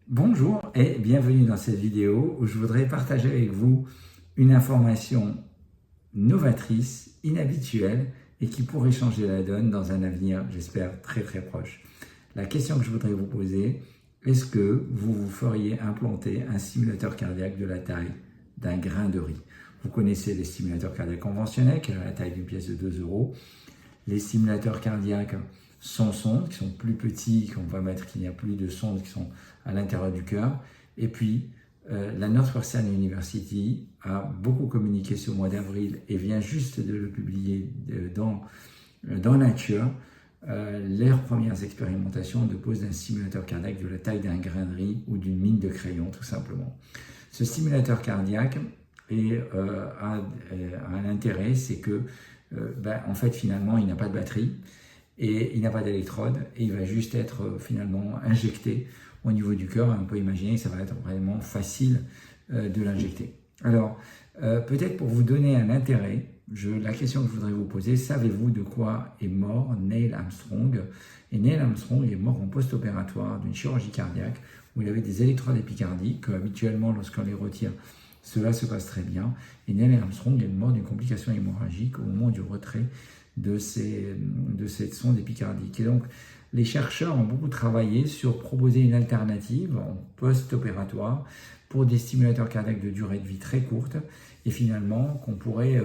Bonjour et bienvenue dans cette vidéo où je voudrais partager avec vous une information novatrice, inhabituelle et qui pourrait changer la donne dans un avenir, j'espère, très proche. La question que je voudrais vous poser, est-ce que vous vous feriez implanter un stimulateur cardiaque de la taille d'un grain de riz? Vous connaissez les stimulateurs cardiaques conventionnels qui ont la taille d'une pièce de 2 euros. Les stimulateurs cardiaques sans sonde, qui sont plus petits, qu'on va mettre, qu'il n'y a plus de sondes qui sont à l'intérieur du cœur. Et puis, la Northwestern University a beaucoup communiqué ce mois d'avril et vient juste de le publier dans Nature, leurs premières expérimentations de pose d'un stimulateur cardiaque de la taille d'un grain de riz ou d'une mine de crayon, tout simplement. Ce stimulateur cardiaque a un intérêt, c'est que en fait, finalement, il n'a pas de batterie et il n'a pas d'électrode et il va juste être finalement injecté au niveau du cœur. On peut imaginer que ça va être vraiment facile de l'injecter. Alors, peut-être pour vous donner un intérêt, la question que je voudrais vous poser, savez-vous de quoi est mort Neil Armstrong? Et Neil Armstrong est mort en post-opératoire d'une chirurgie cardiaque où il avait des électrodes épicardiques. Habituellement, lorsqu'on les retire, cela se passe très bien. Et Neil Armstrong est mort d'une complication hémorragique au moment du retrait de cette sonde épicardique. Et donc, les chercheurs ont beaucoup travaillé sur proposer une alternative en post-opératoire pour des stimulateurs cardiaques de durée de vie très courte et finalement qu'on pourrait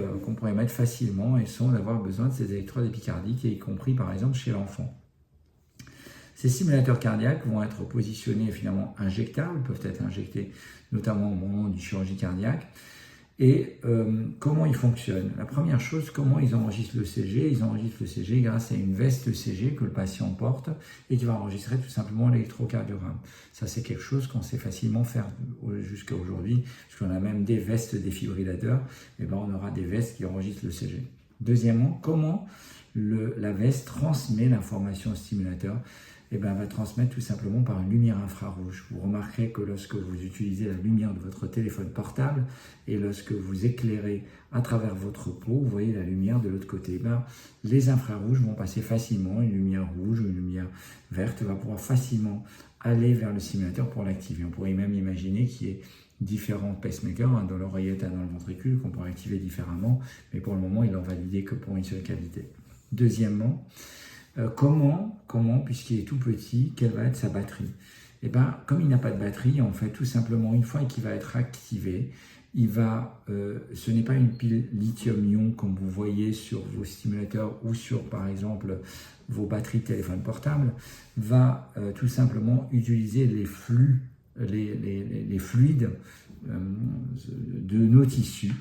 mettre facilement et sans avoir besoin de ces électrodes épicardiques, y compris par exemple chez l'enfant. Ces stimulateurs cardiaques vont être positionnés finalement injectables, peuvent être injectés notamment au moment d'une chirurgie cardiaque. Et comment ils fonctionnent? La première chose, comment ils enregistrent le CG? Ils enregistrent le CG grâce à une veste CG que le patient porte et qui va enregistrer tout simplement l'électrocardiogramme. Ça, c'est quelque chose qu'on sait facilement faire jusqu'à aujourd'hui, puisqu'on a même des vestes défibrillateurs. Et ben, on aura des vestes qui enregistrent le CG. Deuxièmement, comment la veste transmet l'information au stimulateur? Eh bien, elle va transmettre tout simplement par une lumière infrarouge. Vous remarquerez que lorsque vous utilisez la lumière de votre téléphone portable et lorsque vous éclairez à travers votre peau, vous voyez la lumière de l'autre côté. Les infrarouges vont passer facilement, une lumière rouge ou une lumière verte va pouvoir facilement aller vers le stimulateur pour l'activer. On pourrait même imaginer qu'il y ait différents pacemakers dans l'oreillette, dans le ventricule, qu'on pourrait activer différemment, mais pour le moment, il n'en validé que pour une seule cavité. Deuxièmement, comment, puisqu'il est tout petit, quelle va être sa batterie? Et bien, comme il n'a pas de batterie, en fait, tout simplement, une fois qu'il va être activé, ce n'est pas une pile lithium-ion comme vous voyez sur vos stimulateurs ou sur, par exemple, vos batteries de téléphone portable, va tout simplement utiliser les fluides de nos tissus.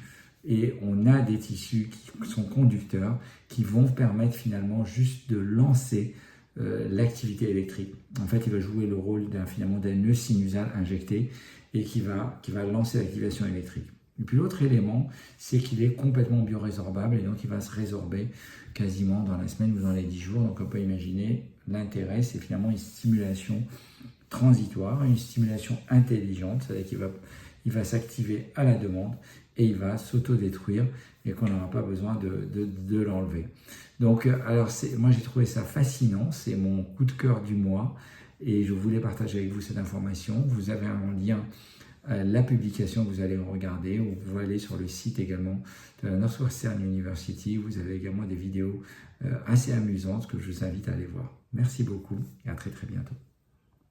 Et on a des tissus qui sont conducteurs qui vont permettre finalement juste de lancer l'activité électrique. En fait, il va jouer le rôle d'un nœud sinusal injecté et qui va lancer l'activation électrique. Et puis l'autre élément, c'est qu'il est complètement biorésorbable et donc il va se résorber quasiment dans la semaine ou dans les 10 jours. Donc on peut imaginer l'intérêt, c'est finalement une stimulation transitoire, une stimulation intelligente, c'est-à-dire qu'il va s'activer à la demande et il va s'autodétruire et qu'on n'aura pas besoin de l'enlever. Donc, moi j'ai trouvé ça fascinant, c'est mon coup de cœur du mois et je voulais partager avec vous cette information. Vous avez un lien à la publication que vous allez regarder ou vous allez sur le site également de la Northwestern University. Vous avez également des vidéos assez amusantes que je vous invite à aller voir. Merci beaucoup et à très bientôt.